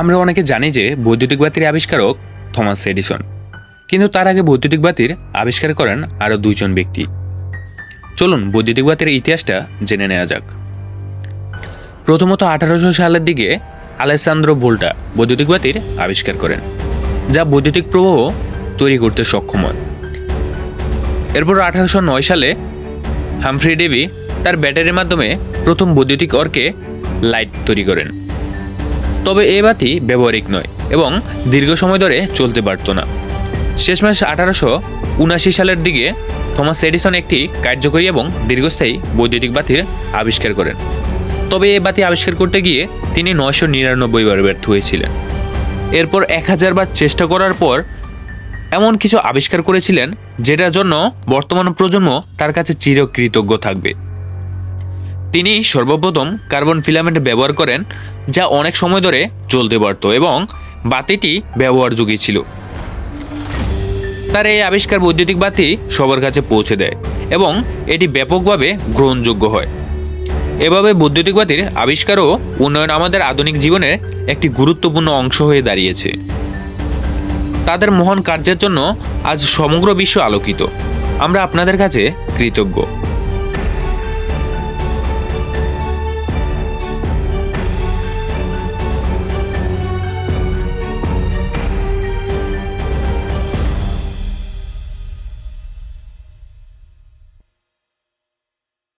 আমরা অনেকে জানি যে বৈদ্যুতিক বাতির আবিষ্কারক থমাস এডিসন, কিন্তু তার আগে বৈদ্যুতিক বাতির আবিষ্কার করেন আরও দুইজন ব্যক্তি। চলুন বৈদ্যুতিক বাতির ইতিহাসটা জেনে নেওয়া যাক। প্রথমত 1800 সালের দিকে আলেসান্দ্রো ভোল্টা বৈদ্যুতিক বাতির আবিষ্কার করেন, যা বৈদ্যুতিক প্রবাহ তৈরি করতে সক্ষম হয়। এরপর 1809 সালে হামফ্রি ডেভি তার ব্যাটারির মাধ্যমে প্রথম বৈদ্যুতিক অর্কে লাইট তৈরি করেন। তবে এ বাতি ব্যবহারিক নয় এবং দীর্ঘ সময় ধরে চলতে পারত না। শেষমেশ 1879 সালের দিকে থমাস এডিসন একটি কার্যকরী এবং দীর্ঘস্থায়ী বৈদ্যুতিক বাতির আবিষ্কার করেন। তবে এ বাতি আবিষ্কার করতে গিয়ে তিনি 999 বার ব্যর্থ হয়েছিলেন। এরপর 1000 বার চেষ্টা করার পর এমন কিছু আবিষ্কার করেছিলেন যেটার জন্য বর্তমান প্রজন্ম তার কাছে চিরকৃতজ্ঞ থাকবে। তিনি সর্বপ্রথম কার্বন ফিলামেন্ট ব্যবহার করেন, যা অনেক সময় ধরে চলতে পারত এবং বাতিটি ব্যবহারযোগ্য ছিল। তার এই আবিষ্কার বৈদ্যুতিক বাতি সবার কাছে পৌঁছে দেয় এবং এটি ব্যাপকভাবে গ্রহণযোগ্য হয়। এভাবে বৈদ্যুতিক বাতির আবিষ্কার ও উন্নয়ন আমাদের আধুনিক জীবনের একটি গুরুত্বপূর্ণ অংশ হয়ে দাঁড়িয়েছে। তাদের মহান কার্যের জন্য আজ সমগ্র বিশ্ব আলোকিত। আমরা আপনাদের কাছে কৃতজ্ঞ।